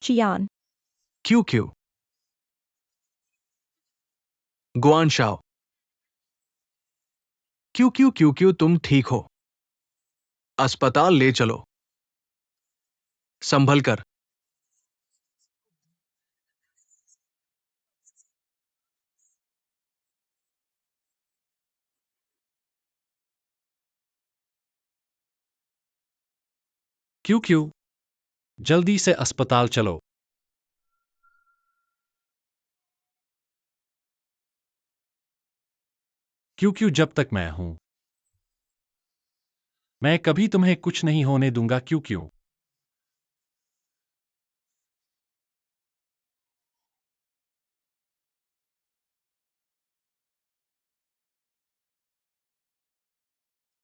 Chiyaan. Q Q. Guan Shao. Q Q Q Q तुम ठीक हो? अस्पताल ले चलो। संभल कर। क्यों क्यों? जल्दी से अस्पताल चलो। क्यों क्यों जब तक मैं हूं मैं कभी तुम्हें कुछ नहीं होने दूंगा। क्यों क्यों?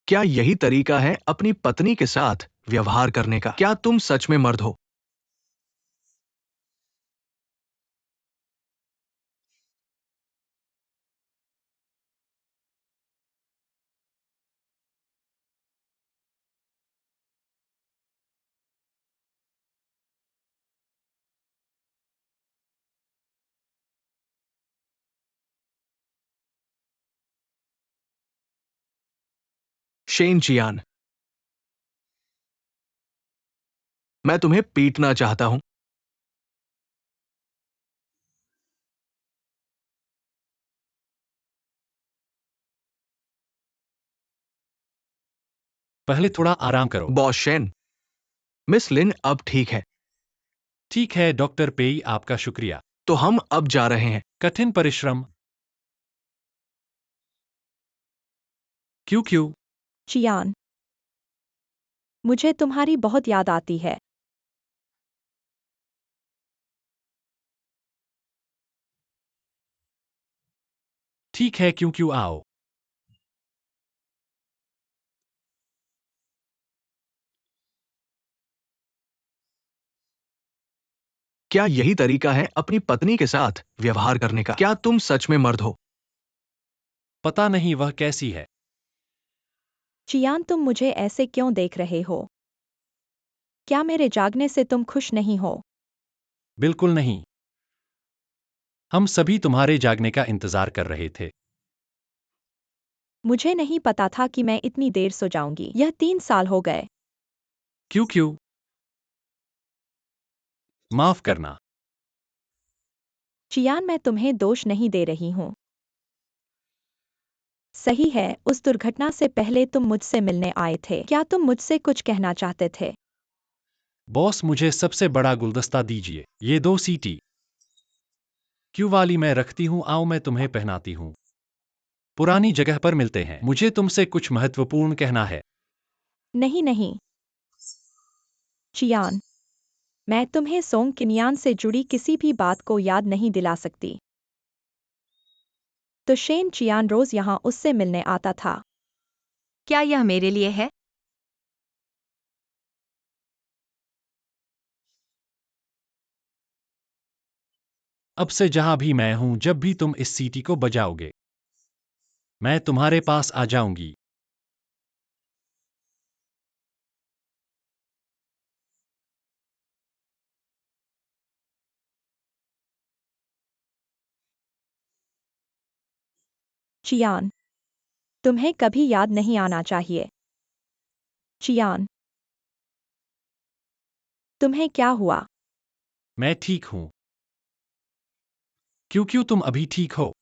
क्या यही तरीका है अपनी पत्नी के साथ व्यवहार करने का? क्या तुम सच में मर्द हो? शेन चियान, मैं तुम्हें पीटना चाहता हूं। पहले थोड़ा आराम करो। बॉस शेन, मिस लिन अब ठीक है। ठीक है डॉक्टर पेई, आपका शुक्रिया। तो हम अब जा रहे हैं। कठिन परिश्रम। क्यों क्यों? चियान, मुझे तुम्हारी बहुत याद आती है। ठीक है क्यों क्यों आओ। क्या यही तरीका है अपनी पत्नी के साथ व्यवहार करने का? क्या तुम सच में मर्द हो? पता नहीं वह कैसी है। चियान, तुम मुझे ऐसे क्यों देख रहे हो? क्या मेरे जागने से तुम खुश नहीं हो? बिल्कुल नहीं। हम सभी तुम्हारे जागने का इंतजार कर रहे थे। मुझे नहीं पता था कि मैं इतनी देर सो जाऊंगी। यह 3 साल हो गए। क्यों क्यों? माफ करना। चियान, मैं तुम्हें दोष नहीं दे रही हूँ। सही है, उस दुर्घटना से पहले तुम मुझसे मिलने आए थे। क्या तुम मुझसे कुछ कहना चाहते थे? बॉस, मुझे सबसे बड़ा गुलदस्ता दीजिए। ये 2 सीटी क्यों वाली मैं रखती हूँ। आओ मैं तुम्हें पहनाती हूँ। पुरानी जगह पर मिलते हैं। मुझे तुमसे कुछ महत्वपूर्ण कहना है। नहीं नहीं चियान, मैं तुम्हें सोंग किन्यान से जुड़ी किसी भी बात को याद नहीं दिला सकती। तो शेन चियान रोज यहाँ उससे मिलने आता था। क्या यह मेरे लिए है? अब से जहां भी मैं हूं, जब भी तुम इस सीटी को बजाओगे, मैं तुम्हारे पास आ जाऊंगी। चियान, तुम्हें कभी याद नहीं आना चाहिए। चियान, तुम्हें क्या हुआ? मैं ठीक हूं। क्यों क्यों तुम अभी ठीक हो?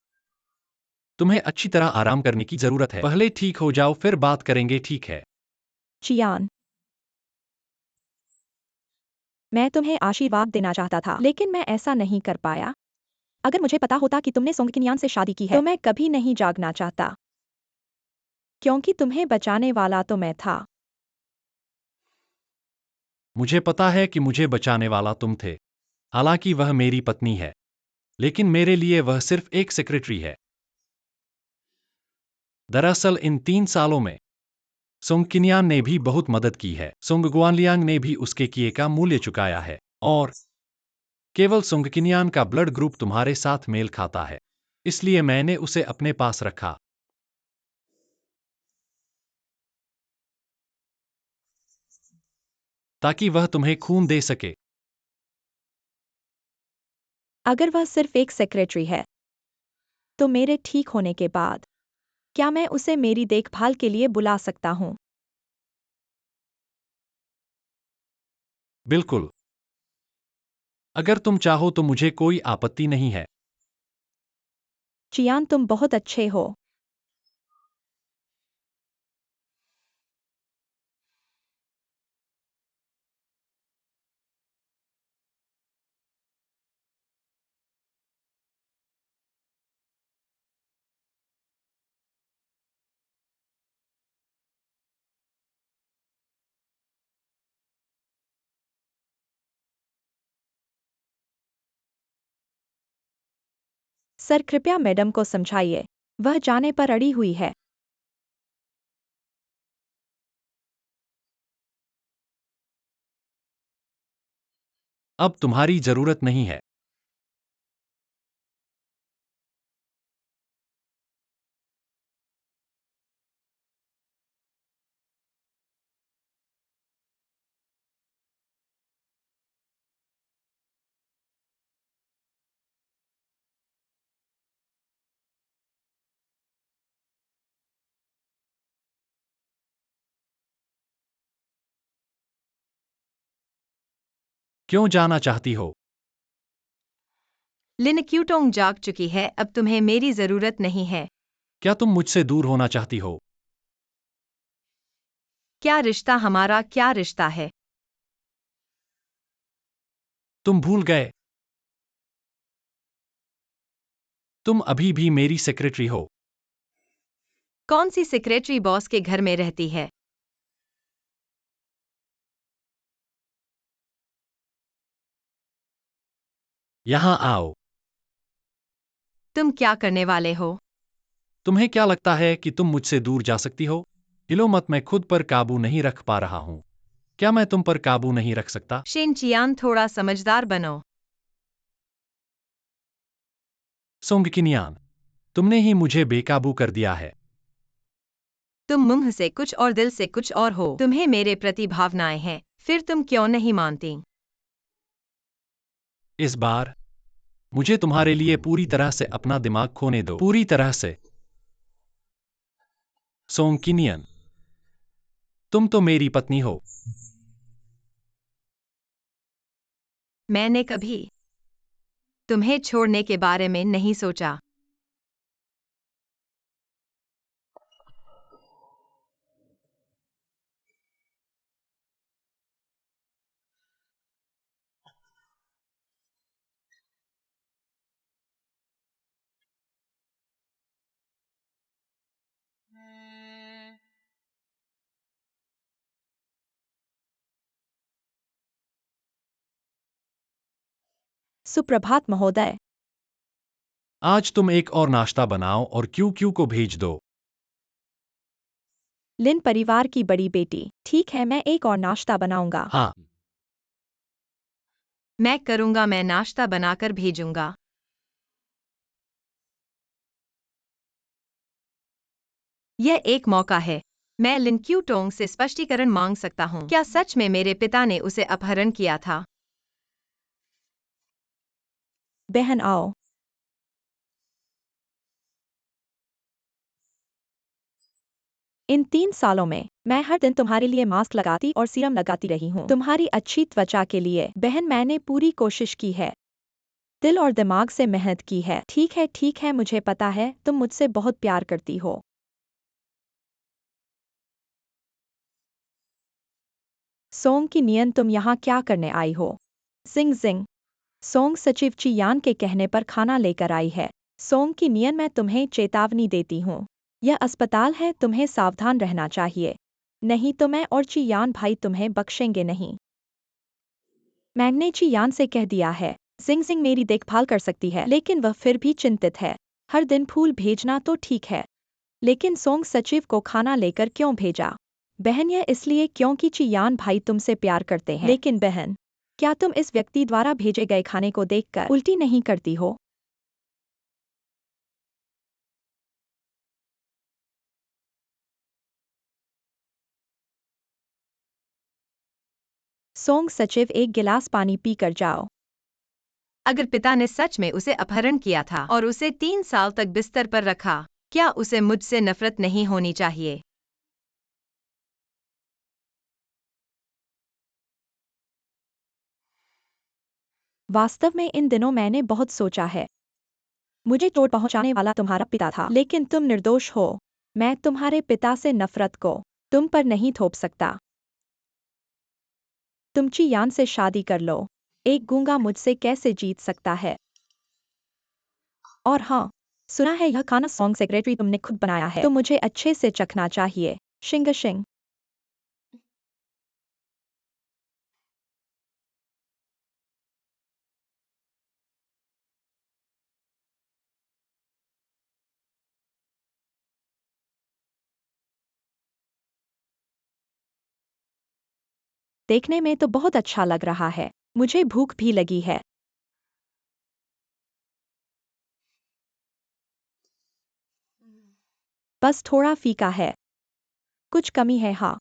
तुम्हें अच्छी तरह आराम करने की जरूरत है। पहले ठीक हो जाओ, फिर बात करेंगे, ठीक है? चियान, मैं तुम्हें आशीर्वाद देना चाहता था, लेकिन मैं ऐसा नहीं कर पाया। अगर मुझे पता होता कि तुमने सोंग किन्यान से शादी की है, तो मैं कभी नहीं जागना चाहता। क्योंकि तुम्हें बचाने वाला तो मैं था। मुझे पता है कि मुझे बचाने वाला तुम थे। हालांकि वह मेरी पत्नी है, लेकिन मेरे लिए वह सिर्फ एक सेक्रेटरी है। दरअसल इन 3 सालों में सोंग किन्यान ने भी बहुत मदद की है। सोंग गुआनलियांग ने भी उसके किए का मूल्य चुकाया है। और केवल सोंग किन्यान का ब्लड ग्रुप तुम्हारे साथ मेल खाता है, इसलिए मैंने उसे अपने पास रखा, ताकि वह तुम्हें खून दे सके। अगर वह सिर्फ एक सेक्रेटरी है, तो मेरे ठीक होने के बाद क्या मैं उसे मेरी देखभाल के लिए बुला सकता हूँ? बिल्कुल। अगर तुम चाहो तो मुझे कोई आपत्ति नहीं है। चियान, तुम बहुत अच्छे हो। सर, कृपया मैडम को समझाइए, वह जाने पर अड़ी हुई है। अब तुम्हारी जरूरत नहीं है। क्यों जाना चाहती हो? लिन क्यूटोंग जाग चुकी है, अब तुम्हें मेरी जरूरत नहीं है। क्या तुम मुझसे दूर होना चाहती हो? क्या रिश्ता हमारा क्या रिश्ता है? तुम भूल गए? तुम अभी भी मेरी सेक्रेटरी हो। कौन सी सेक्रेटरी बॉस के घर में रहती है? यहाँ आओ। तुम क्या करने वाले हो? तुम्हें क्या लगता है कि तुम मुझसे दूर जा सकती हो? हिलो मत, मैं खुद पर काबू नहीं रख पा रहा हूँ। क्या मैं तुम पर काबू नहीं रख सकता? शिन चियान, थोड़ा समझदार बनो। सोंगकिनियान, तुमने ही मुझे बेकाबू कर दिया है। तुम मुंह से कुछ और दिल से कुछ और हो। तुम्हें मेरे प्रति भावनाएं हैं, फिर तुम क्यों नहीं मानती? इस बार मुझे तुम्हारे लिए पूरी तरह से अपना दिमाग खोने दो, पूरी तरह से। सोंगकिनियन, तुम तो मेरी पत्नी हो। मैंने कभी तुम्हें छोड़ने के बारे में नहीं सोचा। सुप्रभात महोदय। आज तुम एक और नाश्ता बनाओ और क्यू क्यू को भेज दो। लिन परिवार की बड़ी बेटी। ठीक है, मैं एक और नाश्ता बनाऊंगा। हाँ। मैं करूंगा, मैं नाश्ता बनाकर भेजूंगा। यह एक मौका है। मैं लिन क्यूटोंग से स्पष्टीकरण मांग सकता हूँ। क्या सच में मेरे पिता ने उसे अपहरण किया था? बहन, आओ। इन 3 सालों में मैं हर दिन तुम्हारे लिए मास्क लगाती और सीरम लगाती रही हूँ, तुम्हारी अच्छी त्वचा के लिए। बहन, मैंने पूरी कोशिश की है, दिल और दिमाग से मेहनत की है। ठीक है, मुझे पता है तुम मुझसे बहुत प्यार करती हो। सोंग की नियन, तुम यहाँ क्या करने आई हो? जिंग जिंग। सोंग सचिव चियान के कहने पर खाना लेकर आई है। सोंग की नियन, मैं तुम्हें चेतावनी देती हूँ, यह अस्पताल है, तुम्हें सावधान रहना चाहिए, नहीं तो मैं और चियान भाई तुम्हें बख्शेंगे नहीं। मैंने चियान से कह दिया है, जिंग जिंग मेरी देखभाल कर सकती है, लेकिन वह फिर भी चिंतित है। हर दिन फूल भेजना तो ठीक है, लेकिन सोंग सचिव को खाना लेकर क्यों भेजा? बहन, यह इसलिए क्योंकि चियान भाई तुमसे प्यार करते हैं। लेकिन बहन, क्या तुम इस व्यक्ति द्वारा भेजे गए खाने को देखकर उल्टी नहीं करती हो? सोंग सचिव, एक गिलास पानी पी कर जाओ। अगर पिता ने सच में उसे अपहरण किया था और उसे 3 साल तक बिस्तर पर रखा, क्या उसे मुझसे नफरत नहीं होनी चाहिए? वास्तव में इन दिनों मैंने बहुत सोचा है। मुझे चोट पहुंचाने वाला तुम्हारा पिता था, लेकिन तुम निर्दोष हो। मैं तुम्हारे पिता से नफरत को तुम पर नहीं थोप सकता। तुम चियान से शादी कर लो। एक गूंगा मुझसे कैसे जीत सकता है? और हाँ, सुना है यह खाना सॉन्ग सेक्रेटरी तुमने खुद बनाया है, तो मुझे अच्छे से चखना चाहिए। शिंग शिंग। देखने में तो बहुत अच्छा लग रहा है। मुझे भूख भी लगी है। बस थोड़ा फीका है। कुछ कमी है हाँ।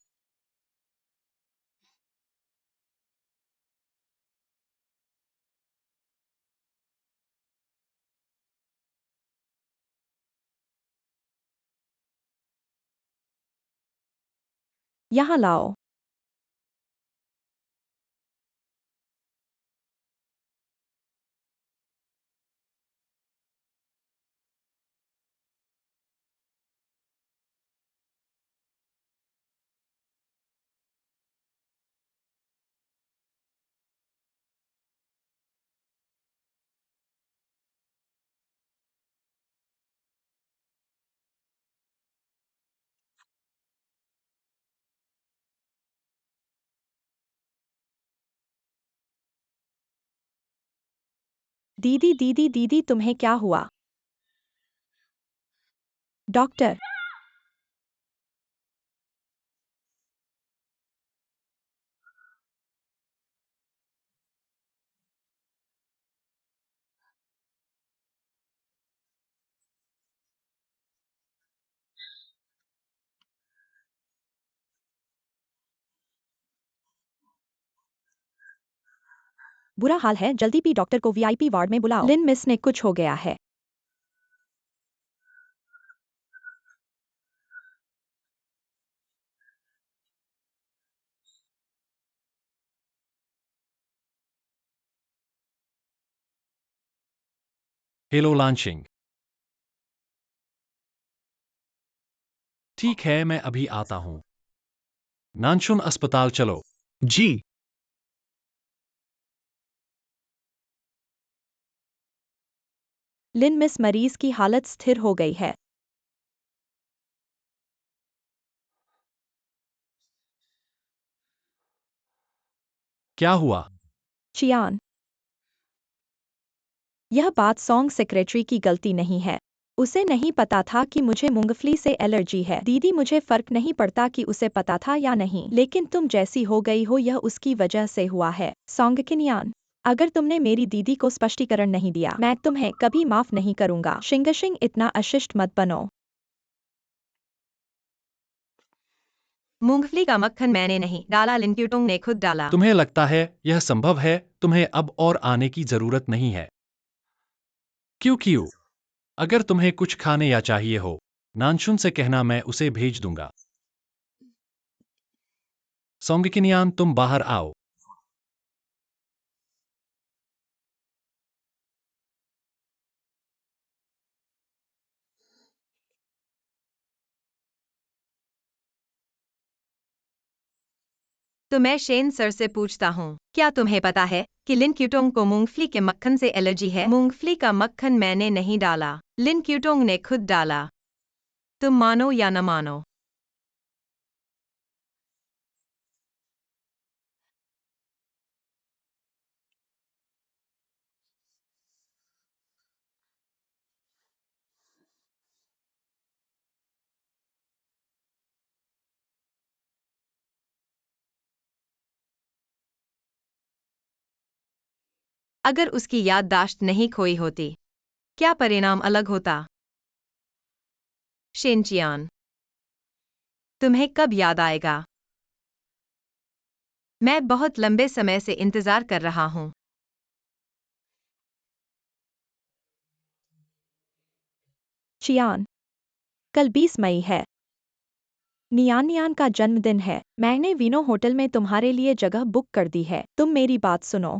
यहाँ लाओ। दीदी दीदी दीदी तुम्हें क्या हुआ? डॉक्टर। बुरा हाल है, जल्दी भी डॉक्टर को वीआईपी वार्ड में बुलाओ। लिन मिस ने कुछ हो गया है। Hello launching. ठीक है, मैं अभी आता हूँ। नानशुन अस्पताल चलो। जी। लिन मिस मरीज की हालत स्थिर हो गई है। क्या हुआ? चियान। यह बात सॉन्ग सेक्रेटरी की गलती नहीं है। उसे नहीं पता था कि मुझे मूंगफली से एलर्जी है। दीदी मुझे फर्क नहीं पड़ता कि उसे पता था या नहीं, लेकिन तुम जैसी हो गई हो यह उसकी वजह से हुआ है। सॉन्गकिनयान, अगर तुमने मेरी दीदी को स्पष्टीकरण नहीं दिया, मैं तुम्हें कभी माफ नहीं करूंगा। शिंगशिंग इतना अशिष्ट मत बनो। मूंगफली का मक्खन मैंने नहीं डाला, लिन क्यूटोंग ने खुद डाला। तुम्हें लगता है यह संभव है? तुम्हें अब और आने की जरूरत नहीं है। क्यों? अगर तुम्हें कुछ खाने या चाहिए हो, नानशुन से कहना, मैं उसे भेज दूंगा। सॉन्गकिनियान, तुम बाहर आओ। तो मैं शेन सर से पूछता हूँ, क्या तुम्हें पता है कि लिन क्यूटोंग को मूंगफली के मक्खन से एलर्जी है? मूंगफली का मक्खन मैंने नहीं डाला, लिन क्यूटोंग ने खुद डाला। तुम मानो या न मानो। अगर उसकी याददाश्त नहीं खोई होती, क्या परिणाम अलग होता? शिनचियान, तुम्हें कब याद आएगा? मैं बहुत लंबे समय से इंतजार कर रहा हूँ। चियान, कल 20 मई है। नियान नियान का जन्मदिन है। मैंने वीनो होटल में तुम्हारे लिए जगह बुक कर दी है। तुम मेरी बात सुनो।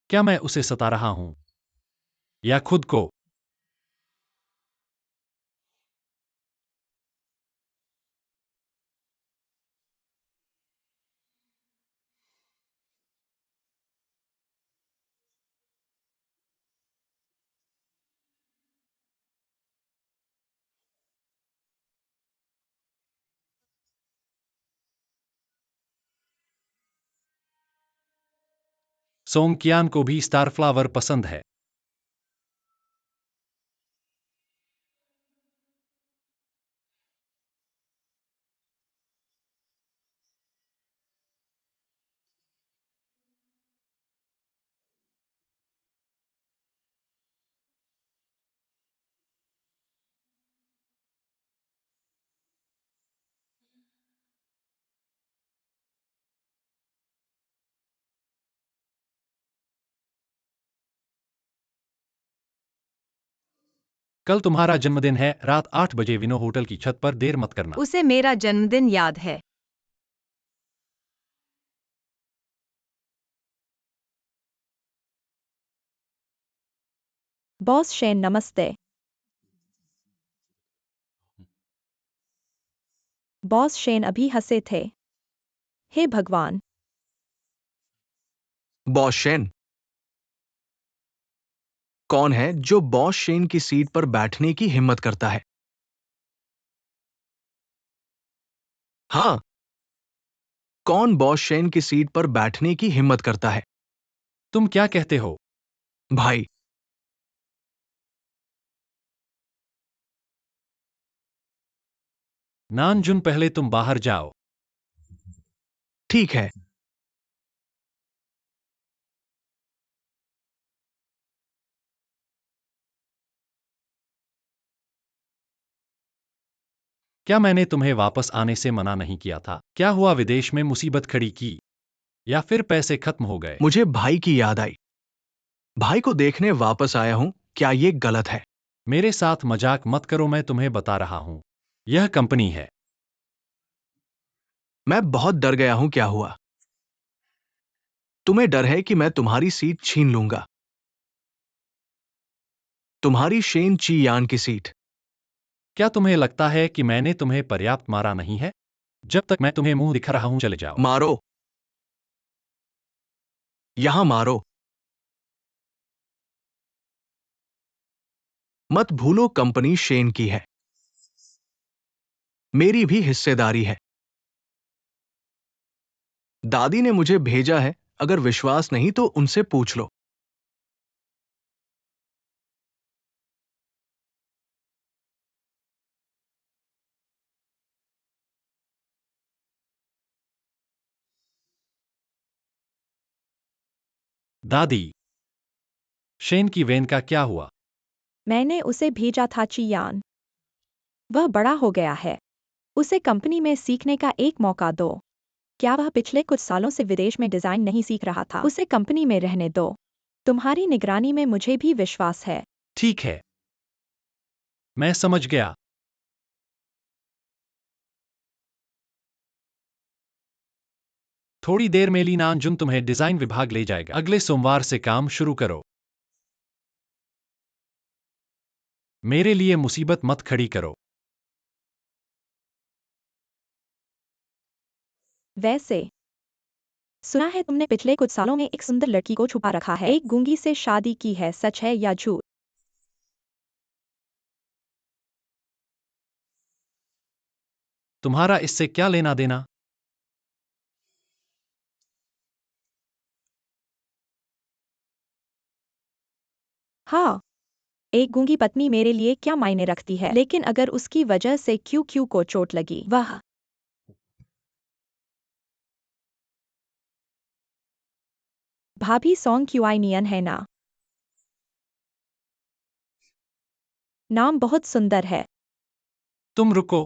क्या मैं उसे सता रहा हूं या खुद को? सोंग को भी स्टार फ्लावर पसंद है। कल तुम्हारा जन्मदिन है। रात 8 बजे विनो होटल की छत पर देर मत करना। उसे मेरा जन्मदिन याद है। बॉस शेन नमस्ते। बॉस शेन अभी हंसे थे। हे भगवान। बॉस शेन, कौन है जो बॉस शेन की सीट पर बैठने की हिम्मत करता है? हाँ, कौन बॉस शेन की सीट पर बैठने की हिम्मत करता है? तुम क्या कहते हो? भाई, नानजुन, पहले तुम बाहर जाओ। ठीक है। क्या मैंने तुम्हें वापस आने से मना नहीं किया था? क्या हुआ, विदेश में मुसीबत खड़ी की या फिर पैसे खत्म हो गए? मुझे भाई की याद आई। भाई को देखने वापस आया हूं। क्या ये गलत है? मेरे साथ मजाक मत करो, मैं तुम्हें बता रहा हूं। यह कंपनी है। मैं बहुत डर गया हूं। क्या हुआ? तुम्हें डर है कि मैं तुम्हारी सीट छीन लूंगा? तुम्हारी शेन ची यान की सीट। क्या तुम्हें लगता है कि मैंने तुम्हें पर्याप्त मारा नहीं है? जब तक मैं तुम्हें मुंह दिखा रहा हूं, चले जाओ। मारो, यहां मारो। मत भूलो, कंपनी शेन की है। मेरी भी हिस्सेदारी है। दादी ने मुझे भेजा है। अगर विश्वास नहीं तो उनसे पूछ लो। दादी, शेन की वेन का क्या हुआ? मैंने उसे भेजा था चियान। वह बड़ा हो गया है। उसे कंपनी में सीखने का एक मौका दो। क्या वह पिछले कुछ सालों से विदेश में डिजाइन नहीं सीख रहा था? उसे कंपनी में रहने दो। तुम्हारी निगरानी में मुझे भी विश्वास है। ठीक है, मैं समझ गया। थोड़ी देर में ली नानजुन तुम्हें डिजाइन विभाग ले जाएगा। अगले सोमवार से काम शुरू करो। मेरे लिए मुसीबत मत खड़ी करो। वैसे सुना है तुमने पिछले कुछ सालों में एक सुंदर लड़की को छुपा रखा है। एक गूंगी से शादी की है। सच है या झूठ? तुम्हारा इससे क्या लेना देना? हाँ, एक गूंगी पत्नी मेरे लिए क्या मायने रखती है? लेकिन अगर उसकी वजह से क्यू क्यू को चोट लगी, वह भाभी सॉन्ग क्यूआई नियन है ना? नाम बहुत सुंदर है। तुम रुको।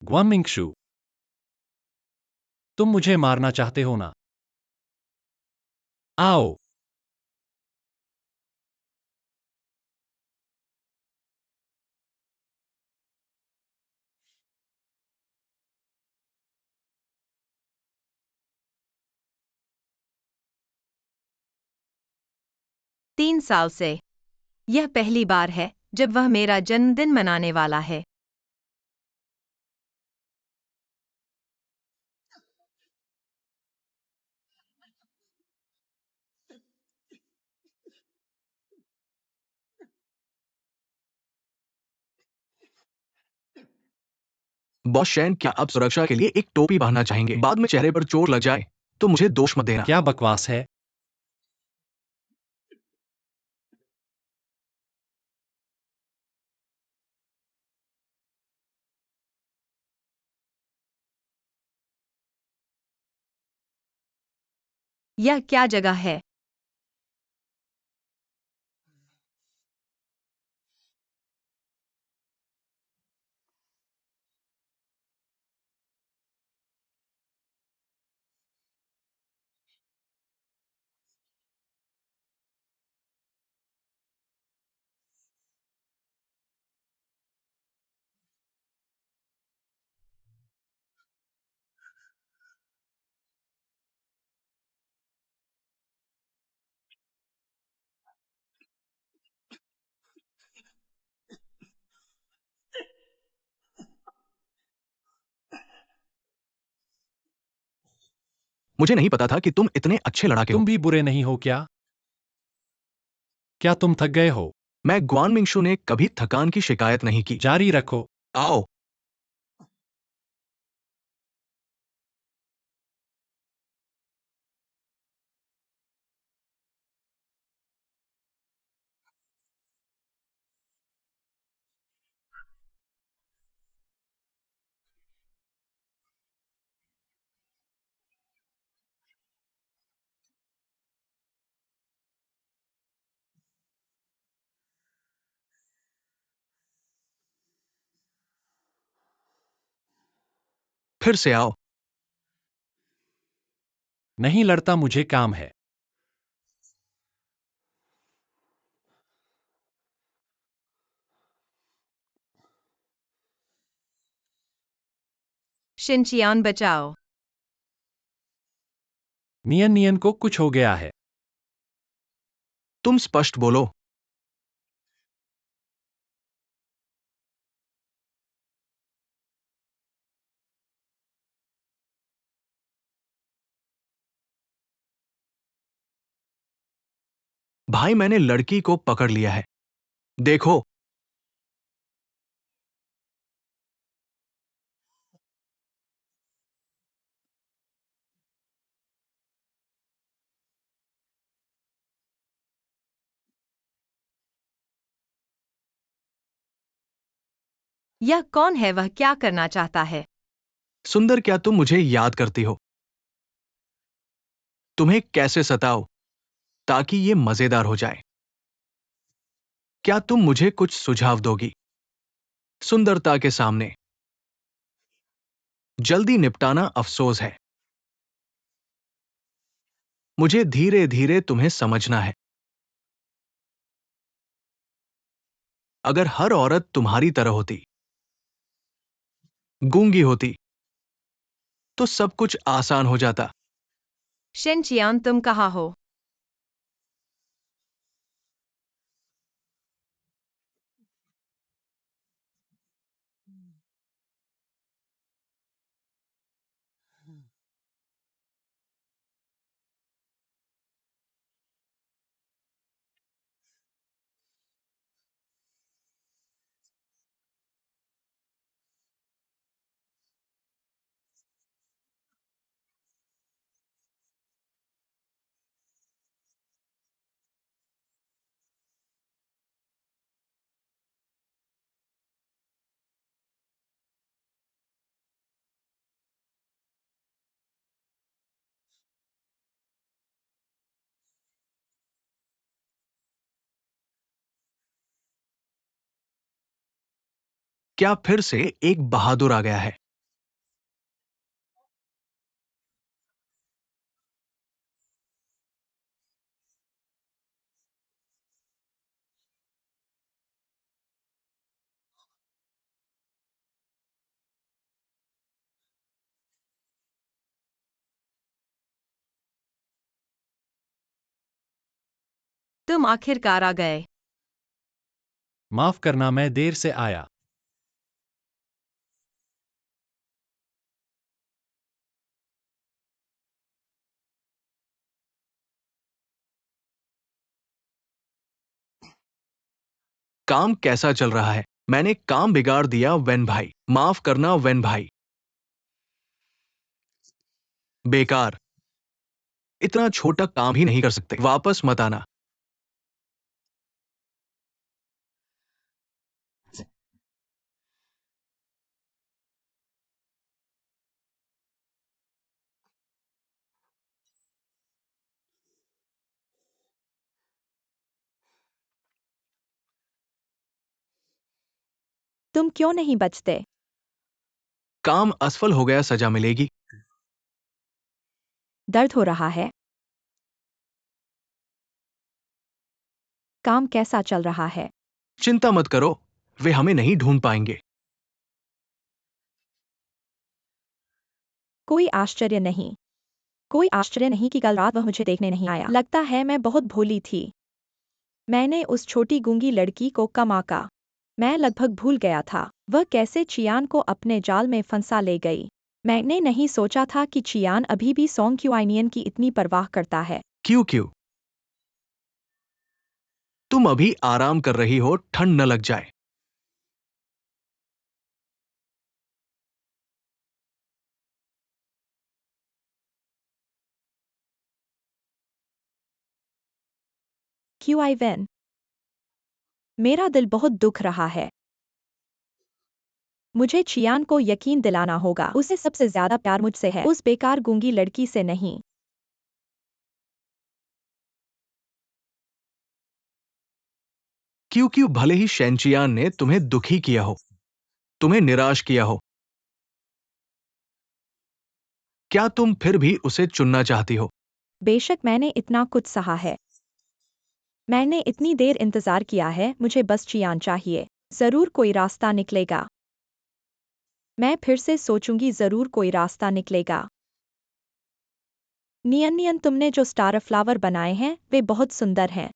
关明书 तुम मुझे मारना चाहते हो ना? आओ। 3 साल से। यह पहली बार है जब वह मेरा जन्मदिन मनाने वाला है। बॉस शैन, क्या आप सुरक्षा के लिए एक टोपी पहनना चाहेंगे? बाद में चेहरे पर चोट लग जाए तो मुझे दोष मत देना। क्या बकवास है? यह क्या जगह है? मुझे नहीं पता था कि तुम इतने अच्छे लड़ाके हो। तुम भी बुरे नहीं हो क्या? क्या तुम थक गए हो? मैं ग्वान मिंगशु ने कभी थकान की शिकायत नहीं की। जारी रखो। आओ। फिर से आओ। नहीं लड़ता, मुझे काम है। शिनचियान बचाओ। नियन नियन को कुछ हो गया है। तुम स्पष्ट बोलो। भाई, मैंने लड़की को पकड़ लिया है। देखो। यह कौन है? वह क्या करना चाहता है? सुंदर, क्या तुम मुझे याद करती हो? तुम्हें कैसे सताओ ताकि ये मजेदार हो जाए? क्या तुम मुझे कुछ सुझाव दोगी? सुंदरता के सामने जल्दी निपटाना अफसोस है। मुझे धीरे धीरे तुम्हें समझना है। अगर हर औरत तुम्हारी तरह होती, गूंगी होती, तो सब कुछ आसान हो जाता। शिनचियान, तुम कहाँ हो? क्या फिर से एक बहादुर आ गया है? तुम आखिरकार आ गए। माफ करना, मैं देर से आया। काम कैसा चल रहा है? मैंने काम बिगाड़ दिया वेन भाई। माफ करना वेन भाई। बेकार। इतना छोटा काम ही नहीं कर सकते। वापस मत आना। तुम क्यों नहीं बचते? काम असफल हो गया, सजा मिलेगी। दर्द हो रहा है? काम कैसा चल रहा है? चिंता मत करो, वे हमें नहीं ढूंढ पाएंगे। कोई आश्चर्य नहीं। कोई आश्चर्य नहीं कि कल रात वह मुझे देखने नहीं आया। लगता है मैं बहुत भोली थी। मैंने उस छोटी गूंगी लड़की को कम आंका। मैं लगभग भूल गया था वह कैसे चियान को अपने जाल में फंसा ले गई। मैंने नहीं सोचा था कि चियान अभी भी सोंग क्यूआइनियन की इतनी परवाह करता है। क्यों क्यों? तुम अभी आराम कर रही हो, ठंड न लग जाए। क्यूआइवेन, मेरा दिल बहुत दुख रहा है। मुझे चियान को यकीन दिलाना होगा उसे सबसे ज्यादा प्यार मुझसे है, उस बेकार गूंगी लड़की से नहीं। क्यों क्यों? भले ही शेंचियान ने तुम्हें दुखी किया हो, तुम्हें निराश किया हो, क्या तुम फिर भी उसे चुनना चाहती हो? बेशक मैंने इतना कुछ सहा है। मैंने इतनी देर इंतजार किया है, मुझे बस चियान चाहिए। जरूर कोई रास्ता निकलेगा। मैं फिर से सोचूंगी, जरूर कोई रास्ता निकलेगा। नियन नियन, तुमने जो स्टार फ्लावर बनाए हैं वे बहुत सुंदर हैं।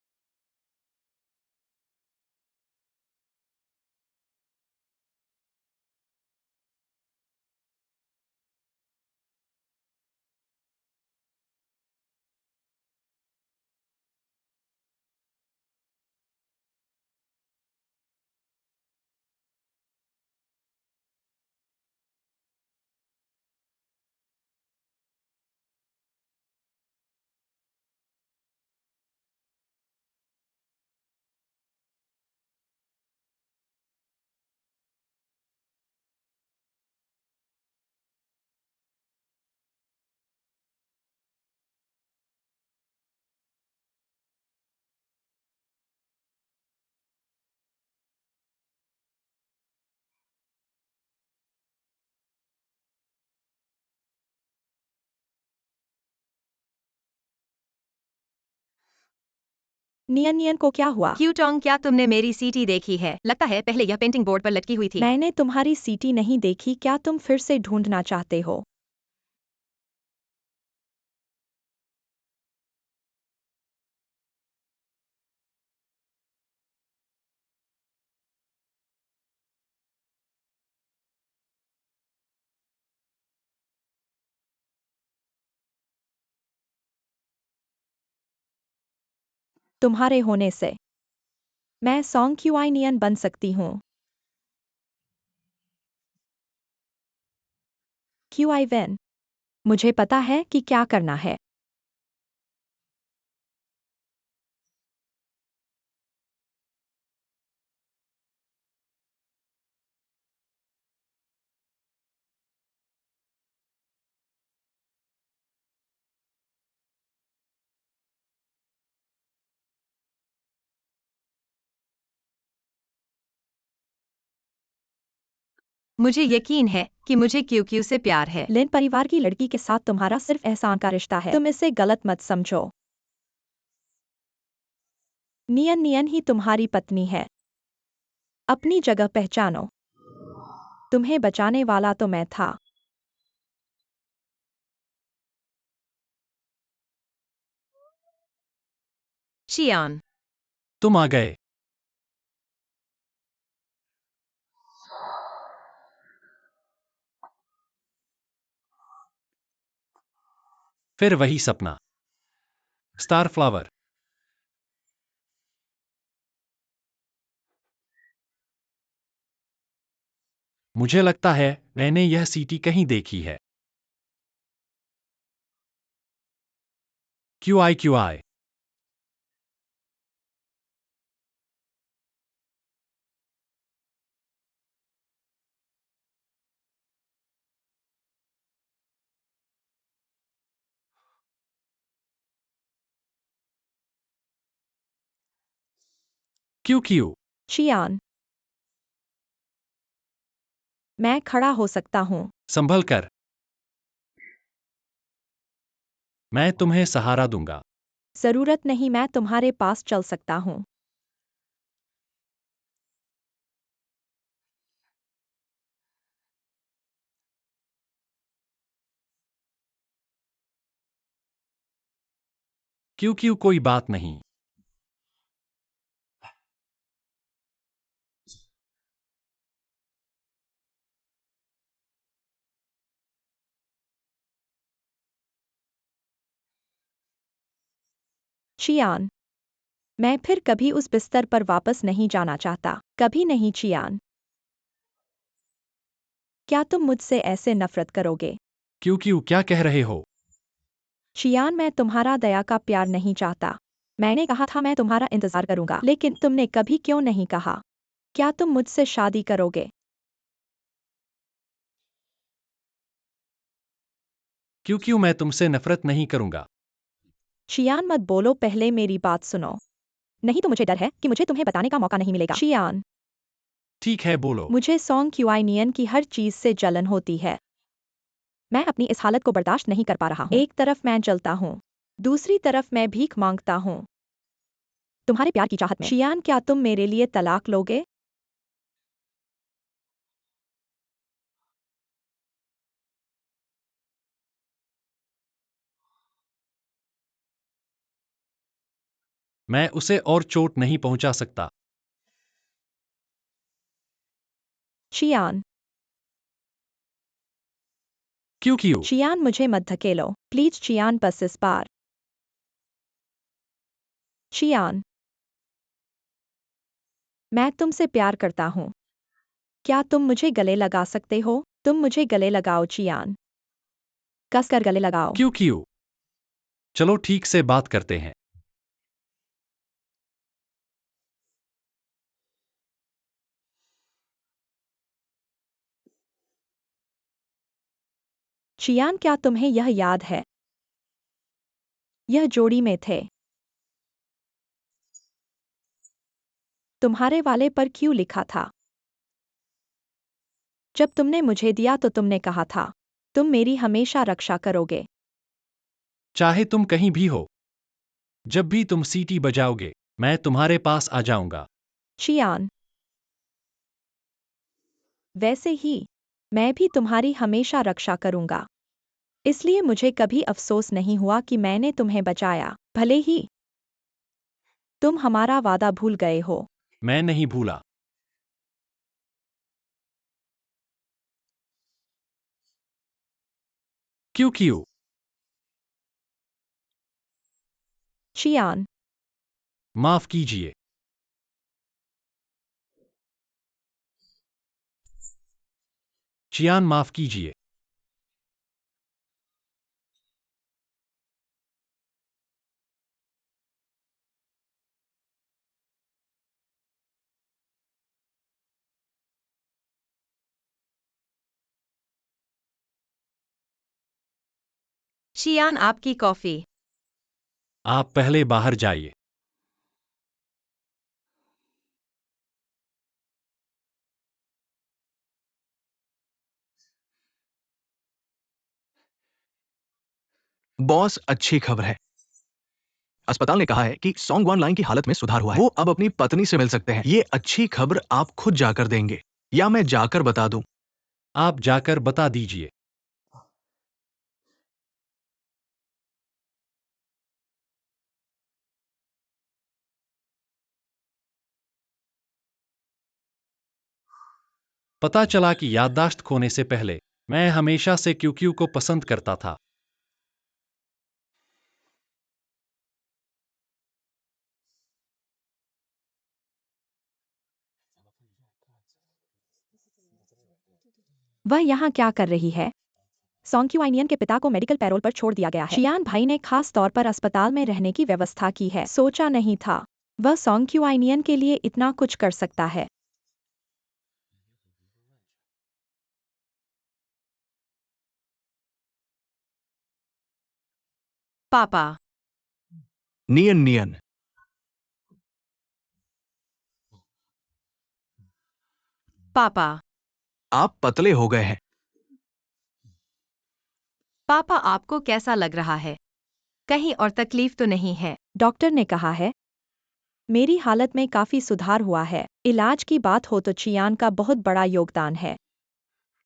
नियन नियन को क्या हुआ? क्यूटोंग, क्या तुमने मेरी सीटी देखी है? लगता है पहले यह पेंटिंग बोर्ड पर लटकी हुई थी। मैंने तुम्हारी सीटी नहीं देखी, क्या तुम फिर से ढूंढना चाहते हो? तुम्हारे होने से मैं सोंग क्यूआइनियन बन सकती हूँ। क्यूआइवेन, मुझे पता है कि क्या करना है। मुझे यकीन है कि मुझे क्यू से प्यार है। लिन परिवार की लड़की के साथ तुम्हारा सिर्फ एहसान का रिश्ता है, तुम इसे गलत मत समझो। नियन नियन ही तुम्हारी पत्नी है। अपनी जगह पहचानो। तुम्हें बचाने वाला तो मैं था। चियान, तुम आ गए। फिर वही सपना। Star flower. मुझे लगता है मैंने यह सीटी कहीं देखी है। Q I Q I. Q Q. Chiyaan, मैं खड़ा हो सकता हूँ। संभल कर। मैं तुम्हें सहारा दूंगा। जरूरत नहीं, मैं तुम्हारे पास चल सकता हूँ। क्यू क्यू कोई बात नहीं। चियान, मैं फिर कभी उस बिस्तर पर वापस नहीं जाना चाहता, कभी नहीं चियान। क्या तुम मुझसे ऐसे नफरत करोगे? क्यू क्यू क्या कह रहे हो? चियान, मैं तुम्हारा दया का प्यार नहीं चाहता। मैंने कहा था मैं तुम्हारा इंतजार करूंगा, लेकिन तुमने कभी क्यों नहीं कहा? क्या तुम मुझसे शादी करोगे? क्यू क्यू मैं तुमसे नफरत नहीं करूंगा। चियान मत बोलो, पहले मेरी बात सुनो। नहीं तो मुझे डर है कि मुझे तुम्हें बताने का मौका नहीं मिलेगा। चियान, ठीक है बोलो। मुझे सॉन्ग क्यूआइनियन की हर चीज से जलन होती है। मैं अपनी इस हालत को बर्दाश्त नहीं कर पा रहा हूँ। एक तरफ मैं जलता हूँ, दूसरी तरफ मैं भीख मांगता हूँ तुम्हारे प्यार की चाहत में। चियान, क्या तुम मेरे लिए तलाक लोगे? मैं उसे और चोट नहीं पहुंचा सकता। Chiyaan, Q Q. चियान मुझे मत धकेलो प्लीज। चियान, बस इस बार। चियान, मैं तुमसे प्यार करता हूँ। क्या तुम मुझे गले लगा सकते हो? तुम मुझे गले लगाओ चियान, कस कर गले लगाओ। Q Q. चलो ठीक से बात करते हैं। चियान, क्या तुम्हें यह याद है? यह जोड़ी में थे। तुम्हारे वाले पर क्यों लिखा था? जब तुमने मुझे दिया तो तुमने कहा था तुम मेरी हमेशा रक्षा करोगे। चाहे तुम कहीं भी हो, जब भी तुम सीटी बजाओगे मैं तुम्हारे पास आ जाऊंगा। चियान, वैसे ही मैं भी तुम्हारी हमेशा रक्षा करूंगा। इसलिए मुझे कभी अफसोस नहीं हुआ कि मैंने तुम्हें बचाया, भले ही तुम हमारा वादा भूल गए हो। मैं नहीं भूला। Q Q. चियान, माफ कीजिए। चियान माफ कीजिए। चियान, आपकी कॉफी। आप पहले बाहर जाइए। बॉस, अच्छी खबर है। अस्पताल ने कहा है कि सोंग वानलांग की हालत में सुधार हुआ है। वो अब अपनी पत्नी से मिल सकते हैं। ये अच्छी खबर आप खुद जाकर देंगे या मैं जाकर बता दूं? आप जाकर बता दीजिए। पता चला कि याददाश्त खोने से पहले मैं हमेशा से क्यूक्यू को पसंद करता था। वह यहाँ क्या कर रही है? सोंग क्यूआइनियन के पिता को मेडिकल पैरोल पर छोड़ दिया गया है। शियान भाई ने खास तौर पर अस्पताल में रहने की व्यवस्था की है। सोचा नहीं था वह सोंग क्यूआइनियन के लिए इतना कुछ कर सकता है। पापा, नियन नियन, पापा, आप पतले हो गए हैं। पापा, आपको कैसा लग रहा है? कहीं और तकलीफ तो नहीं है? डॉक्टर ने कहा है मेरी हालत में काफी सुधार हुआ है। इलाज की बात हो तो चियान का बहुत बड़ा योगदान है।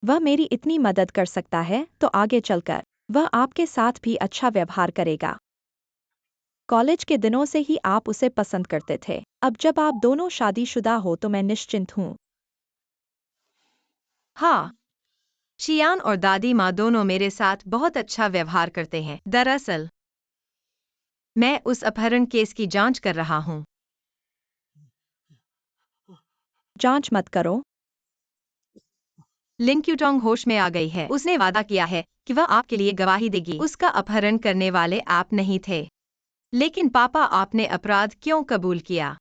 वह मेरी इतनी मदद कर सकता है तो आगे चलकर वह आपके साथ भी अच्छा व्यवहार करेगा। कॉलेज के दिनों से ही आप उसे पसंद करते थे। अब जब आप दोनों शादीशुदा हो तो मैं निश्चिंत हूँ। हाँ, शियान और दादी माँ दोनों मेरे साथ बहुत अच्छा व्यवहार करते हैं। दरअसल, मैं उस अपहरण केस की जांच कर रहा हूँ। जांच मत करो। लिन क्यूटोंग होश में आ गई है। उसने वादा किया है कि वह आपके लिए गवाही देगी। उसका अपहरण करने वाले आप नहीं थे। लेकिन पापा, आपने अपराध क्यों कबूल किया?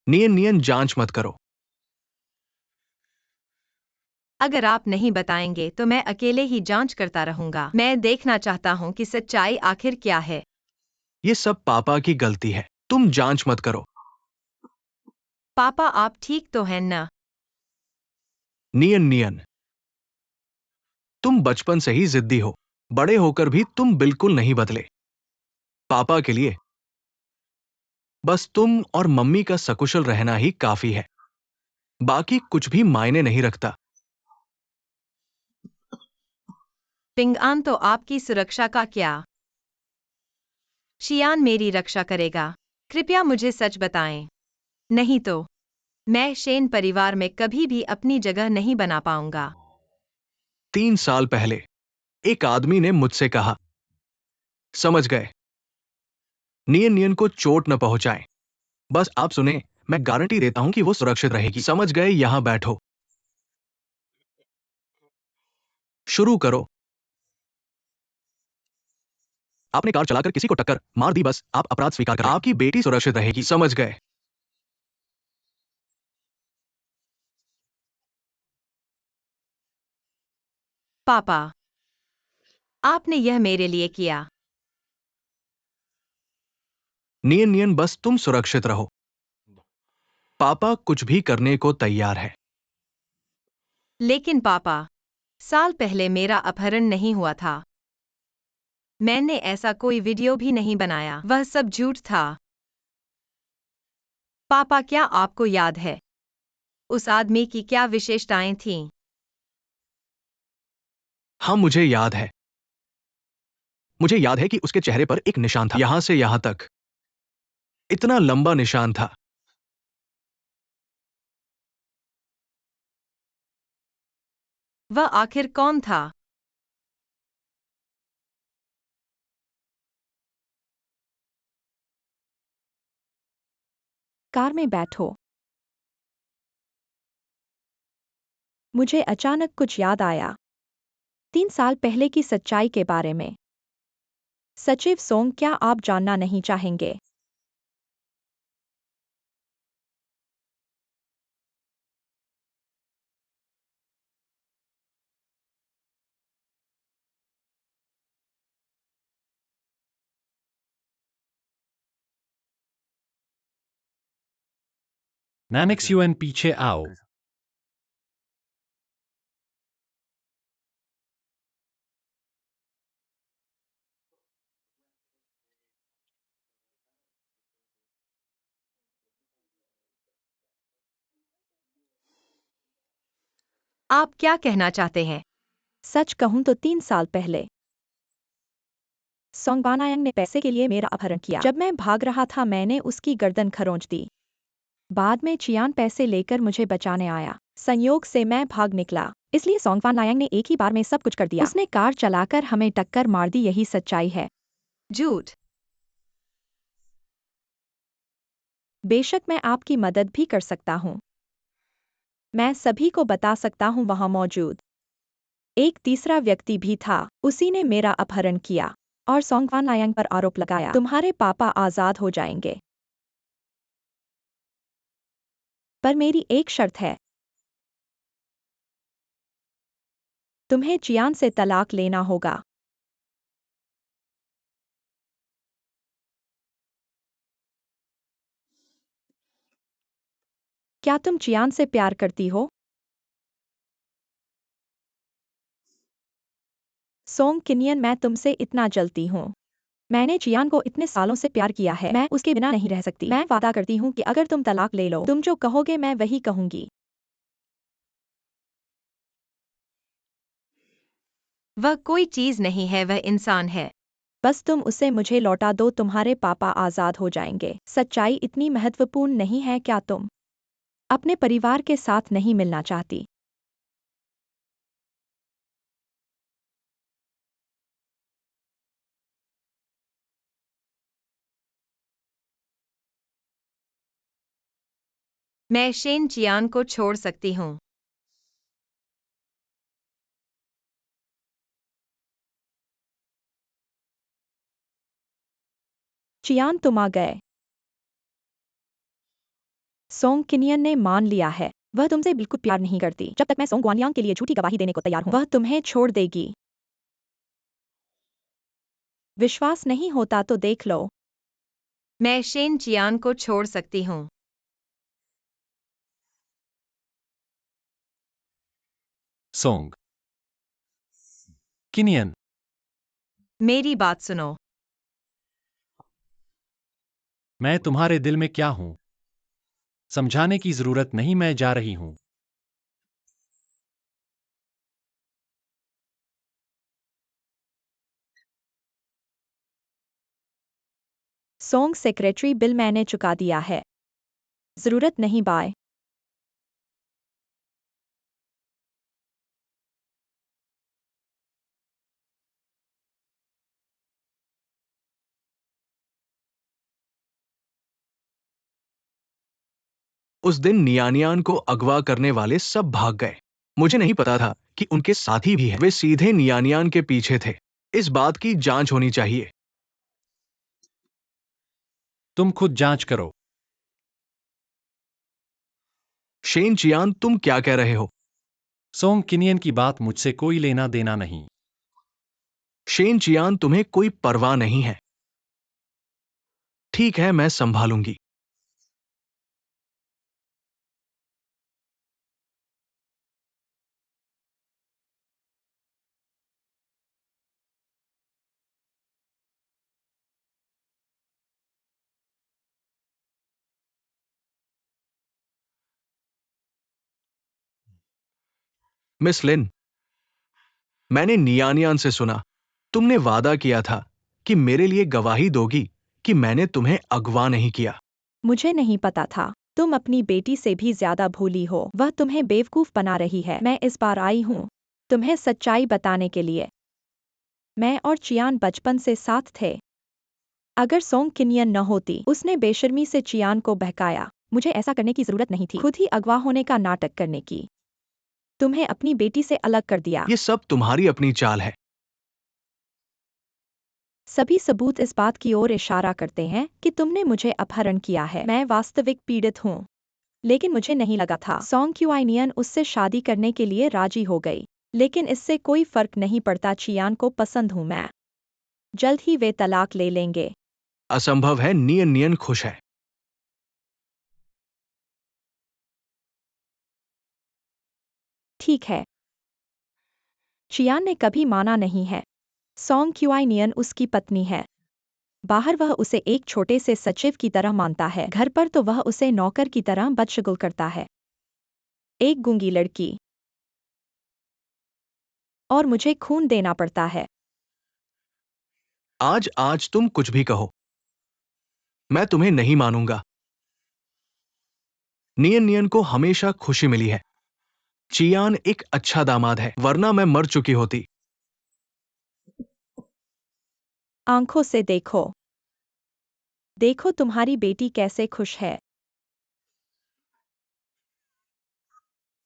नियन नियन, जांच मत करो। अगर आप नहीं बताएंगे तो मैं अकेले ही जांच करता रहूंगा। मैं देखना चाहता हूँ कि सच्चाई आखिर क्या है। ये सब पापा की गलती है। तुम जांच मत करो। पापा, आप ठीक तो हैं ना? नियन नियन, तुम बचपन से ही जिद्दी हो। बड़े होकर भी तुम बिल्कुल नहीं बदले। पापा के लिए बस तुम और मम्मी का सकुशल रहना ही काफी है। बाकी कुछ भी मायने नहीं रखता। पिंगआन, तो आपकी सुरक्षा का क्या? शियान मेरी रक्षा करेगा। कृपया मुझे सच बताएं। नहीं तो मैं शेन परिवार में कभी भी अपनी जगह नहीं बना पाऊंगा। 3 साल पहले एक आदमी ने मुझसे कहा, समझ गए, नियन नियन को चोट न पहुंचाएं। बस आप सुने, मैं गारंटी देता हूं कि वो सुरक्षित रहेगी। समझ गए? यहां बैठो। शुरू करो। आपने कार चलाकर किसी को टक्कर मार दी, बस आप अपराध स्वीकार करें। आपकी बेटी सुरक्षित रहेगी। समझ गए? पापा, आपने यह मेरे लिए किया। नियन नियन, बस तुम सुरक्षित रहो। पापा कुछ भी करने को तैयार है। लेकिन पापा, साल पहले मेरा अपहरण नहीं हुआ था। मैंने ऐसा कोई वीडियो भी नहीं बनाया। वह सब झूठ था। पापा, क्या आपको याद है उस आदमी की क्या विशेषताएं थीं? हाँ, मुझे याद है। मुझे याद है कि उसके चेहरे पर एक निशान था, यहां से यहां तक। इतना लंबा निशान था। वह आखिर कौन था? कार में बैठो। मुझे अचानक कुछ याद आया। 3 साल पहले की सच्चाई के बारे में। सचिव सोंग, क्या आप जानना नहीं चाहेंगे? नैनिक्स यूएन, पीछे आओ। आप क्या कहना चाहते हैं? सच कहूं तो 3 साल पहले सोंग वानायांग ने पैसे के लिए मेरा अपहरण किया। जब मैं भाग रहा था मैंने उसकी गर्दन खरोंच दी। बाद में चियान पैसे लेकर मुझे बचाने आया। संयोग से मैं भाग निकला, इसलिए सोंग वानायांग ने एक ही बार में सब कुछ कर दिया। उसने कार चलाकर हमें टक्कर मार दी, यही सच्चाई है। झूठ। बेशक मैं आपकी मदद भी कर सकता हूँ। मैं सभी को बता सकता हूँ वहाँ मौजूद एक तीसरा व्यक्ति भी था, उसी ने मेरा अपहरण किया और सोंग वानायांग पर आरोप लगाया। तुम्हारे पापा आजाद हो जाएंगे, पर मेरी एक शर्त है। तुम्हें चियान से तलाक लेना होगा। क्या तुम चियान से प्यार करती हो? सोंग किन्यन, मैं तुमसे इतना जलती हूँ। मैंने चियान को इतने सालों से प्यार किया है, मैं उसके बिना नहीं रह सकती। मैं वादा करती हूँ कि अगर तुम तलाक ले लो, तुम जो कहोगे मैं वही कहूंगी। वह कोई चीज नहीं है, वह इंसान है। बस तुम उसे मुझे लौटा दो, तुम्हारे पापा आजाद हो जाएंगे। सच्चाई इतनी महत्वपूर्ण नहीं है क्या तुम अपने परिवार के साथ नहीं मिलना चाहती? मैं शेन चियान को छोड़ सकती हूँ। चियान, तुम आ गए। सोंग किन्यन ने मान लिया है, वह तुमसे बिल्कुल प्यार नहीं करती। जब तक मैं सोंग गुआनलियांग के लिए झूठी गवाही देने को तैयार हूँ, वह तुम्हें छोड़ देगी। विश्वास नहीं होता तो देख लो। मैं शेन चियान को छोड़ सकती हूँ। सोंग किनियन, मेरी बात सुनो। मैं तुम्हारे दिल में क्या हूं समझाने की जरूरत नहीं, मैं जा रही हूं। सोंग सेक्रेटरी, बिल मैंने चुका दिया है, जरूरत नहीं। बाय। उस दिन नियानियान को अगवा करने वाले सब भाग गए। मुझे नहीं पता था कि उनके साथी भी हैं। वे सीधे नियानियान के पीछे थे। इस बात की जांच होनी चाहिए। तुम खुद जांच करो। शेन चियान, तुम क्या कह रहे हो? सोंग किनियन की बात मुझसे कोई लेना देना नहीं। शेन चियान, तुम्हें कोई परवाह नहीं है। ठीक है, मैं संभालूंगी। मिस लिन, मैंने नियानियान से सुना, तुमने वादा किया था कि मेरे लिए गवाही दोगी कि मैंने तुम्हें अगवा नहीं किया। मुझे नहीं पता था। तुम अपनी बेटी से भी ज्यादा भोली हो, वह तुम्हें बेवकूफ बना रही है। मैं इस बार आई हूँ तुम्हें सच्चाई बताने के लिए। मैं और चियान बचपन से साथ थे। अगर सोंग किन्यन न होती, उसने बेशर्मी से चियान को बहकाया। मुझे ऐसा करने की जरूरत नहीं थी, खुद ही अगवा होने का नाटक करने की। तुम्हें अपनी बेटी से अलग कर दिया। ये सब तुम्हारी अपनी चाल है। सभी सबूत इस बात की ओर इशारा करते हैं कि तुमने मुझे अपहरण किया है। मैं वास्तविक पीड़ित हूँ, लेकिन मुझे नहीं लगा था सोंग क्यूआइनियन उससे शादी करने के लिए राजी हो गई। लेकिन इससे कोई फर्क नहीं पड़ता, चियान को पसंद हूँ मैं। जल्द ही वे तलाक ले लेंगे। असंभव है, नियन नियन खुश है। ठीक है। चियान ने कभी माना नहीं है। सोंग क्यूआइनियन उसकी पत्नी है। बाहर वह उसे एक छोटे से सचिव की तरह मानता है, घर पर तो वह उसे नौकर की तरह बदशगुल करता है। एक गूंगी लड़की। और मुझे खून देना पड़ता है। आज आज तुम कुछ भी कहो, मैं तुम्हें नहीं मानूंगा। नियन नियन को हमेशा खुशी मिली है। चियान एक अच्छा दामाद है, वरना मैं मर चुकी होती। आंखों से देखो। देखो तुम्हारी बेटी कैसे खुश है।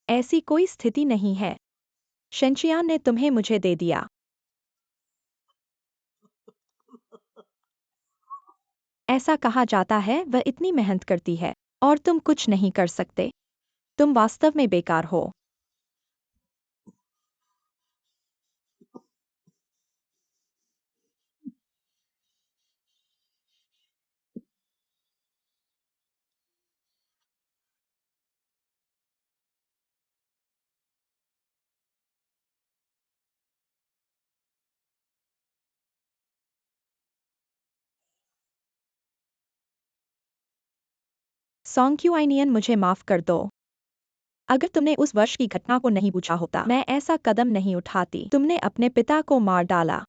ऐसी कोई स्थिति नहीं है। शेनचियान ने तुम्हें मुझे दे दिया। ऐसा कहा जाता है वह इतनी मेहनत करती है और तुम कुछ नहीं कर सकते। तुम वास्तव में बेकार हो। सोंग मुझे माफ कर दो। अगर तुमने उस वर्ष की घटना को नहीं पूछा होता, मैं ऐसा कदम नहीं उठाती। तुमने अपने पिता को मार डाला।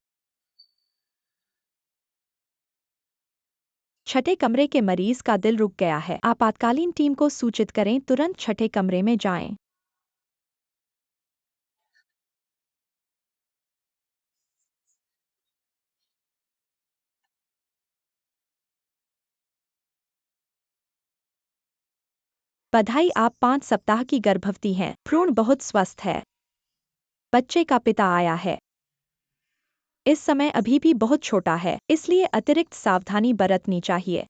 छठे कमरे के मरीज का दिल रुक गया है। आपातकालीन टीम को सूचित करें, तुरंत छठे कमरे में जाएं। बधाई, आप 5 सप्ताह की गर्भवती हैं। भ्रूण बहुत स्वस्थ है। बच्चे का पिता आया है। इस समय अभी भी बहुत छोटा है, इसलिए अतिरिक्त सावधानी बरतनी चाहिए।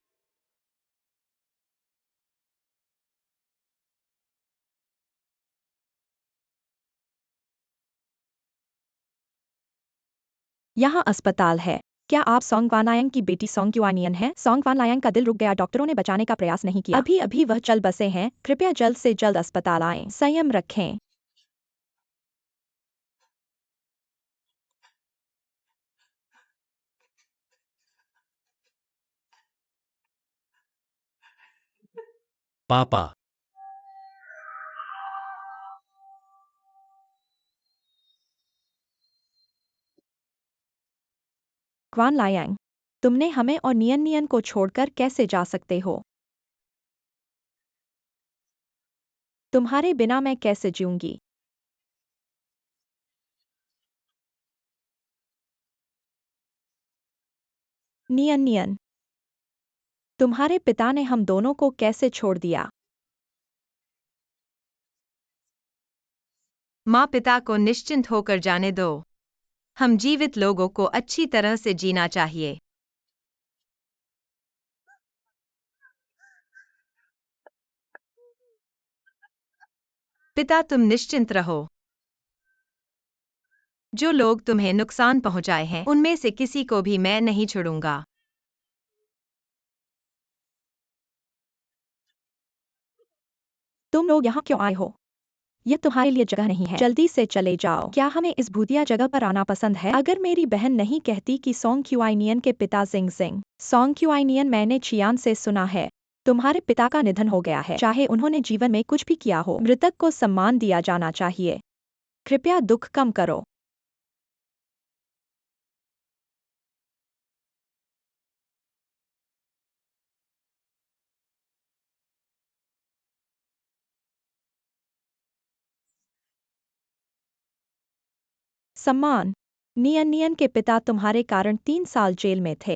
यहाँ अस्पताल है। क्या आप सोंग वानलायांग की बेटी सोंग क्यूआनियन हैं? सोंग वानलायांग का दिल रुक गया। डॉक्टरों ने बचाने का प्रयास नहीं किया। अभी अभी वह चल बसे हैं। कृपया जल्द से जल्द अस्पताल आएं। संयम रखें। पापा, क्वान लायांग, तुमने हमें और नियन नियन को छोड़कर कैसे जा सकते हो? तुम्हारे बिना मैं कैसे जीऊंगी? नियन नियन, तुम्हारे पिता ने हम दोनों को कैसे छोड़ दिया? माँ पिता को निश्चिंत होकर जाने दो। हम जीवित लोगों को अच्छी तरह से जीना चाहिए। पिता, तुम निश्चिंत रहो। जो लोग तुम्हें नुकसान पहुंचाए हैं, उनमें से किसी को भी मैं नहीं छोड़ूंगा। तुम लोग यहाँ क्यों आए हो? यह तुम्हारे लिए जगह नहीं है। जल्दी से चले जाओ। क्या हमें इस भूतिया जगह पर आना पसंद है? अगर मेरी बहन नहीं कहती कि सोंग क्यूआइनियन के पिता जिंग जिंग। सोंग क्यूआइनियन, मैंने चियान से सुना है तुम्हारे पिता का निधन हो गया है। चाहे उन्होंने जीवन में कुछ भी किया हो, मृतक को सम्मान दिया जाना चाहिए। कृपया दुख कम करो। सम्मान। नियन नियन के पिता तुम्हारे कारण 3 साल जेल में थे।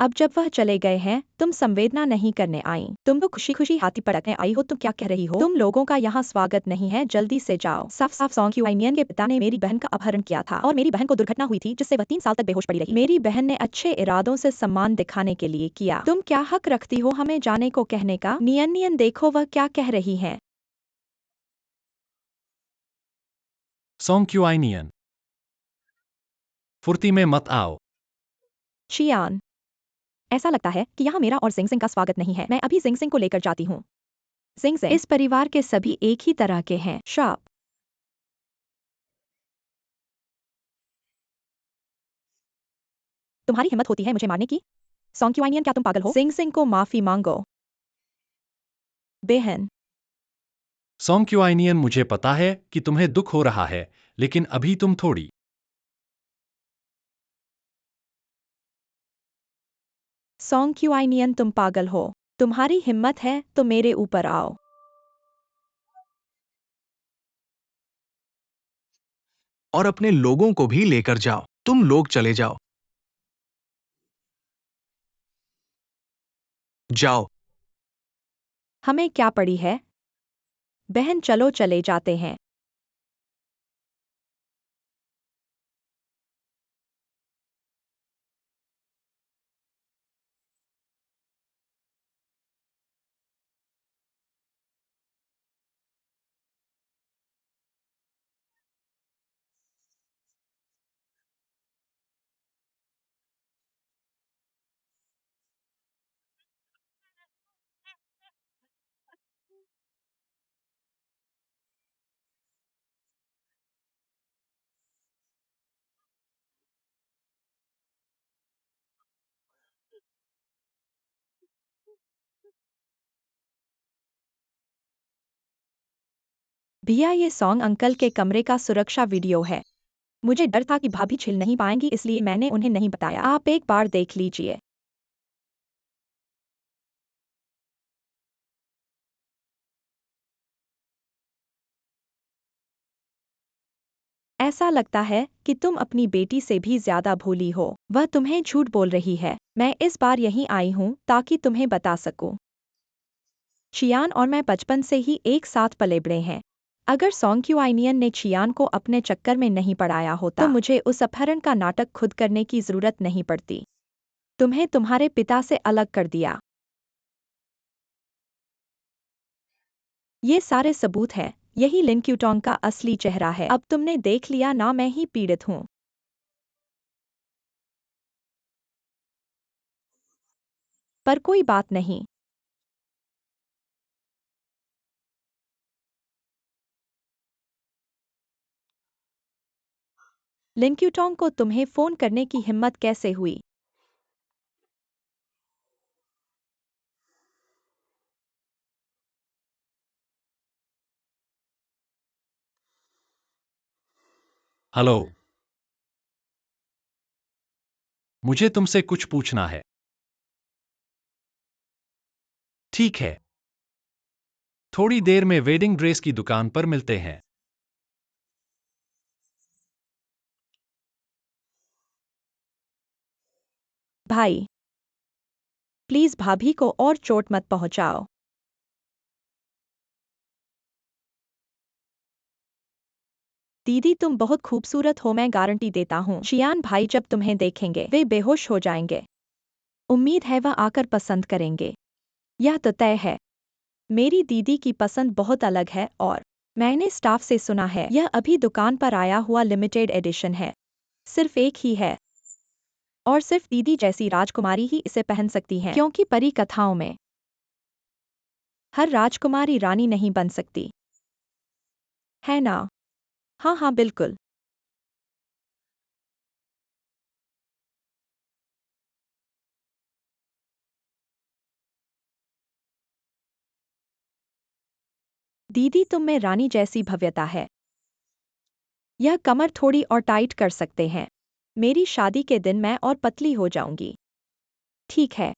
अब जब वह चले गए हैं, तुम संवेदना नहीं करने आई। तुम तो खुशी खुशी हाथी पटकने आई हो। तुम क्या कह रही हो? तुम लोगों का यहाँ स्वागत नहीं है। जल्दी से जाओ। साफ साफ सोंग क्यूआइनियन के पिता ने मेरी बहन का अपहरण किया था और मेरी बहन को दुर्घटना हुई थी जिससे वह 3 साल तक बेहोश पड़ी रही। मेरी बहन ने अच्छे इरादों से सम्मान दिखाने के लिए किया। तुम क्या हक रखती हो हमें जाने को कहने का? नियन नियन, देखो वह क्या कह रही है। सोंग क्यूआइनियन, फुर्ती में मत आओ। चियान, ऐसा लगता है कि यहाँ मेरा और जिंग जिंग का स्वागत नहीं है। मैं अभी जिंग जिंग को लेकर जाती हूँ। जिंग जिंग, इस परिवार के सभी एक ही तरह के हैं। श्राप। तुम्हारी हिम्मत होती है मुझे मारने की? सोंग क्यूआइनियन, क्या तुम पागल हो? जिंग जिंग को माफी मांगो। बेहन। सोंग क्यूआइनियन, मुझे पता है कि तुम्हें दुख हो रहा है, लेकिन अभी तुम थोड़ी सॉन्ग क्यूआइनियन, तुम पागल हो। तुम्हारी हिम्मत है तो मेरे ऊपर आओ। और अपने लोगों को भी लेकर जाओ। तुम लोग चले जाओ। जाओ। हमें क्या पड़ी है? बहन चलो चले जाते हैं। भैया, ये सॉन्ग अंकल के कमरे का सुरक्षा वीडियो है। मुझे डर था कि भाभी छिल नहीं पाएंगी, इसलिए मैंने उन्हें नहीं बताया। आप एक बार देख लीजिए। ऐसा लगता है कि तुम अपनी बेटी से भी ज्यादा भोली हो। वह तुम्हें झूठ बोल रही है। मैं इस बार यहीं आई हूँ ताकि तुम्हें बता सकूं। चियान और मैं बचपन से ही एक साथ पले बड़े हैं। अगर सॉन्ग क्यूआइनियन ने चियान को अपने चक्कर में नहीं पड़ाया होता तो मुझे उस अपहरण का नाटक खुद करने की जरूरत नहीं पड़ती। तुम्हें तुम्हारे पिता से अलग कर दिया। ये सारे सबूत हैं। यही लिन क्यूटोंग का असली चेहरा है। अब तुमने देख लिया ना, मैं ही पीड़ित हूँ। पर कोई बात नहीं। लिन क्यूटोंग को तुम्हें फोन करने की हिम्मत कैसे हुई? हेलो, मुझे तुमसे कुछ पूछना है। ठीक है, थोड़ी देर में वेडिंग ड्रेस की दुकान पर मिलते हैं। भाई, प्लीज भाभी को और चोट मत पहुंचाओ। दीदी, तुम बहुत खूबसूरत हो, मैं गारंटी देता हूँ। चियान भाई जब तुम्हें देखेंगे वे बेहोश हो जाएंगे। उम्मीद है वह आकर पसंद करेंगे। यह तो तय है। मेरी दीदी की पसंद बहुत अलग है और मैंने स्टाफ से सुना है यह अभी दुकान पर आया हुआ लिमिटेड एडिशन है। सिर्फ एक ही है और सिर्फ दीदी जैसी राजकुमारी ही इसे पहन सकती हैं, क्योंकि परी कथाओं में हर राजकुमारी रानी नहीं बन सकती, है ना? हाँ हाँ, बिल्कुल। दीदी, तुम में रानी जैसी भव्यता है। यह कमर थोड़ी और टाइट कर सकते हैं। मेरी शादी के दिन मैं और पतली हो जाऊंगी। ठीक है।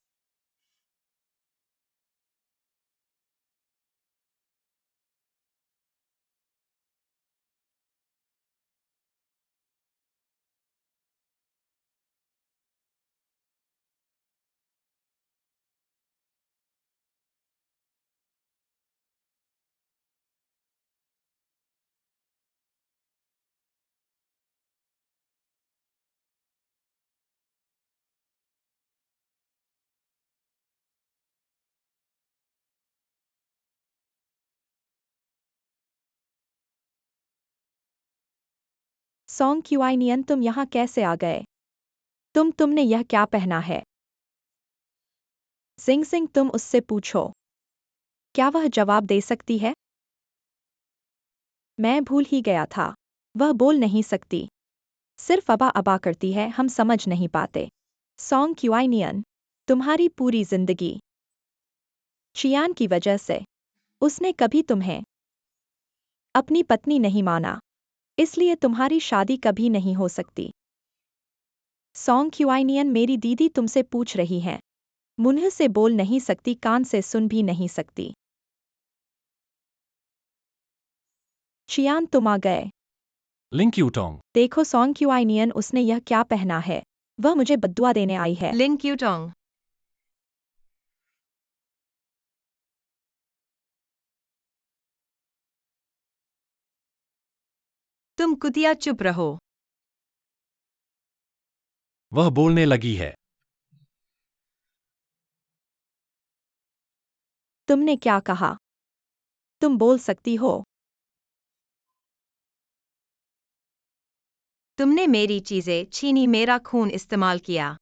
सॉन्ग क्यूआइनियन, तुम यहाँ कैसे आ गए? तुमने यह क्या पहना है? सिंग सिंग, तुम उससे पूछो। क्या वह जवाब दे सकती है? मैं भूल ही गया था। वह बोल नहीं सकती। सिर्फ अबा अबा करती है, हम समझ नहीं पाते। सॉन्ग क्यूआइनियन, तुम्हारी पूरी जिंदगी चियान की वजह से। उसने कभी तुम्हें अपनी पत्नी नहीं माना। इसलिए तुम्हारी शादी कभी नहीं हो सकती। सॉन्ग क्यूआइनियन, मेरी दीदी तुमसे पूछ रही है। मुंह से बोल नहीं सकती, कान से सुन भी नहीं सकती। चियान, तुम आ गए। लिन क्यूटोंग, देखो सॉन्ग क्यूआइनियन, उसने यह क्या पहना है? वह मुझे बद्दुआ देने आई है। लिन क्यूटोंग, तुम कुतिया चुप रहो। वह बोलने लगी है। तुमने क्या कहा? तुम बोल सकती हो। तुमने मेरी चीजें छीनी, मेरा खून इस्तेमाल किया।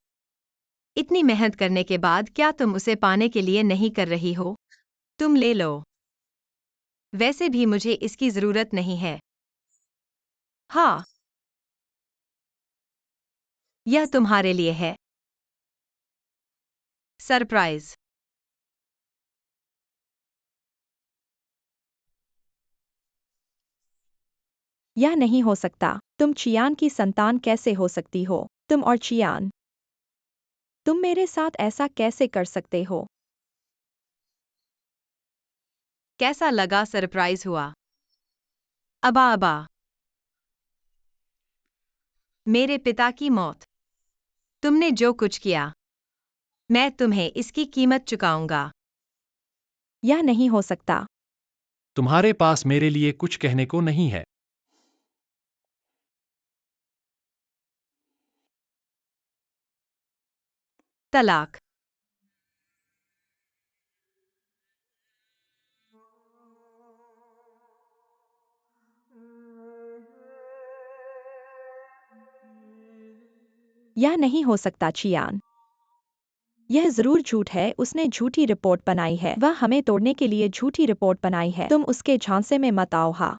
इतनी मेहनत करने के बाद क्या तुम उसे पाने के लिए नहीं कर रही हो? तुम ले लो। वैसे भी मुझे इसकी जरूरत नहीं है। हाँ, यह तुम्हारे लिए है। सरप्राइज। यह नहीं हो सकता। तुम चियान की संतान कैसे हो सकती हो? तुम और चियान, तुम मेरे साथ ऐसा कैसे कर सकते हो? कैसा लगा? सरप्राइज हुआ। अबा अबा, मेरे पिता की मौत। तुमने जो कुछ किया, मैं तुम्हें इसकी कीमत चुकाऊंगा। यह नहीं हो सकता। तुम्हारे पास मेरे लिए कुछ कहने को नहीं है। तलाक। यह नहीं हो सकता चियान। यह जरूर झूठ है। उसने झूठी रिपोर्ट बनाई है। वह हमें तोड़ने के लिए झूठी रिपोर्ट बनाई है। तुम उसके झांसे में मत आओ। हाँ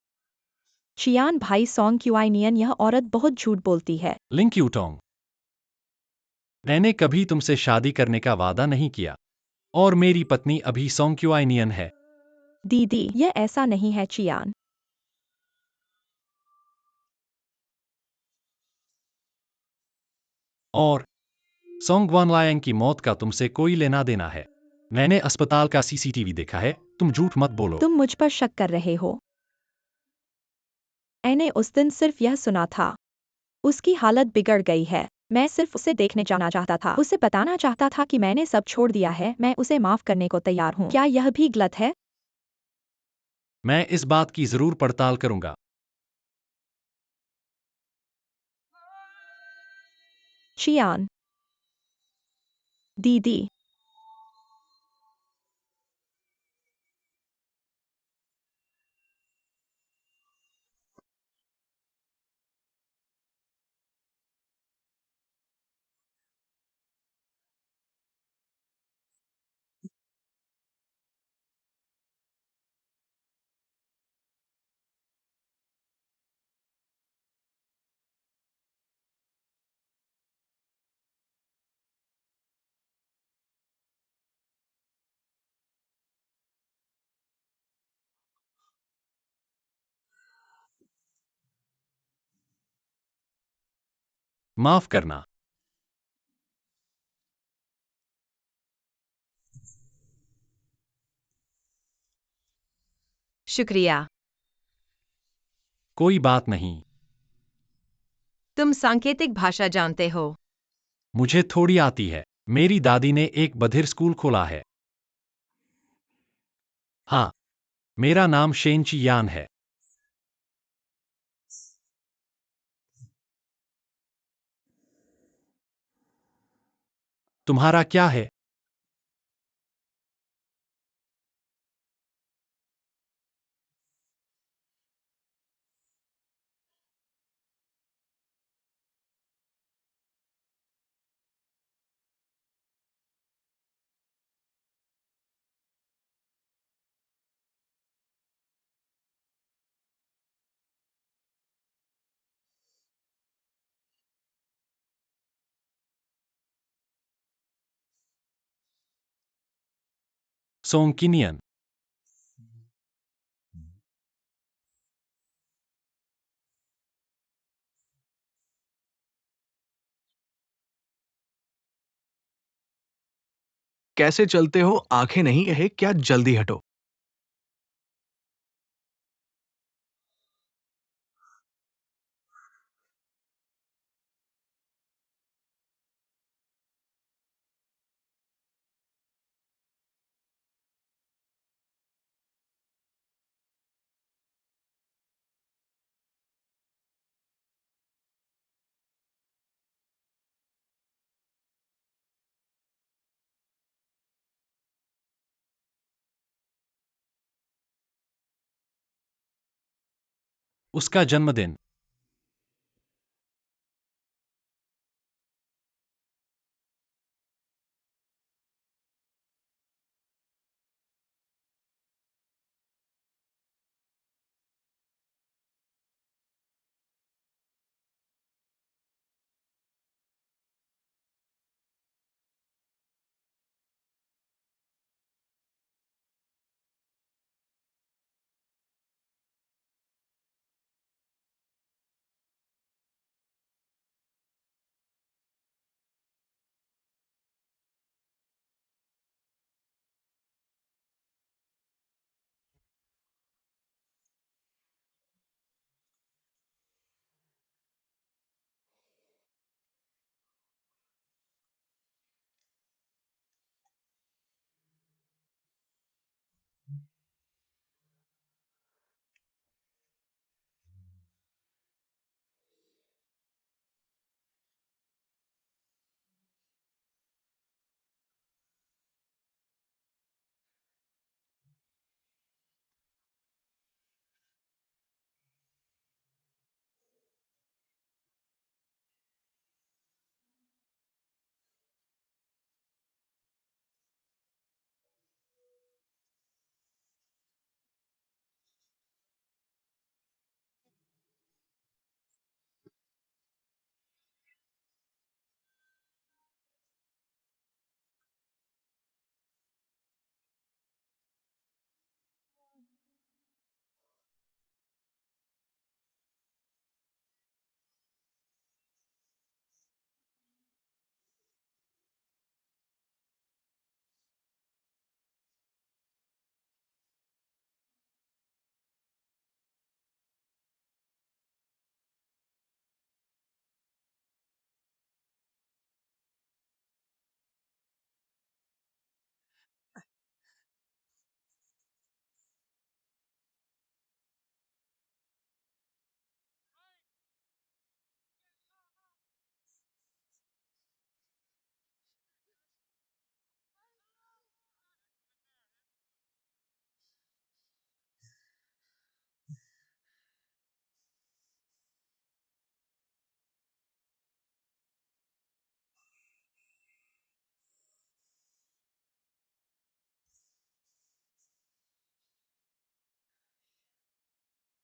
चियान भाई, सॉन्ग क्यूआइनियन, यह औरत बहुत झूठ बोलती है। लिन क्यूटोंग, मैंने कभी तुमसे शादी करने का वादा नहीं किया। और मेरी पत्नी अभी सोंग क्यूआइनियन है। दीदी, यह ऐसा नहीं है चियान। और सोंग वानलायंग की मौत का तुमसे कोई लेना देना है। मैंने अस्पताल का सीसीटीवी देखा है। तुम झूठ मत बोलो। तुम मुझ पर शक कर रहे हो। मैंने उस दिन सिर्फ यह सुना था। उसकी हालत बिगड़ गई है। मैं सिर्फ उसे देखने जाना चाहता था। उसे बताना चाहता था कि मैंने सब छोड़ दिया है। मैं उसे माफ करने को तैयार हूँ। क्या यह भी गलत है? मैं इस बात की जरूर पड़ताल करूंगा। चियान, दीदी, माफ करना। शुक्रिया। कोई बात नहीं। तुम सांकेतिक भाषा जानते हो। मुझे थोड़ी आती है। मेरी दादी ने एक बधिर स्कूल खोला है। हाँ, मेरा नाम शेनची यान है। तुम्हारा क्या है? सोंकिनियन। कैसे चलते हो? आंखें नहीं है क्या? जल्दी हटो। उसका जन्मदिन।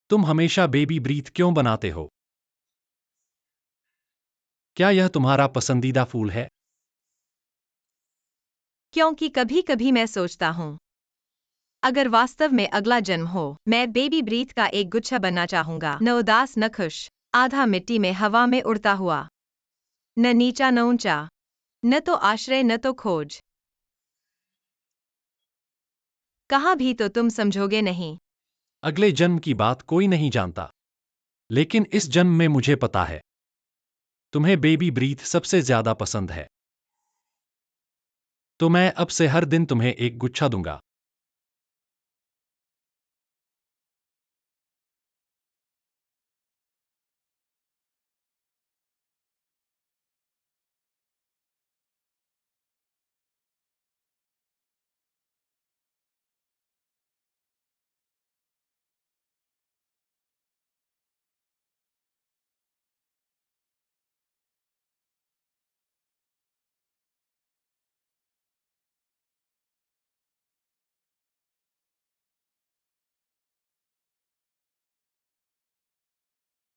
तुम हमेशा बेबी ब्रीथ क्यों बनाते हो? क्या यह तुम्हारा पसंदीदा फूल है? क्योंकि कभी कभी मैं सोचता हूँ, अगर वास्तव में अगला जन्म हो, मैं बेबी ब्रीथ का एक गुच्छा बनना चाहूंगा। न उदास न खुश, आधा मिट्टी में हवा में उड़ता हुआ, न नीचा न ऊंचा, न तो आश्रय न तो खोज। कहाँ भी तो तुम समझोगे नहीं। अगले जन्म की बात कोई नहीं जानता, लेकिन इस जन्म में मुझे पता है, तुम्हें बेबी ब्रीथ सबसे ज्यादा पसंद है। तो मैं अब से हर दिन तुम्हें एक गुच्छा दूंगा।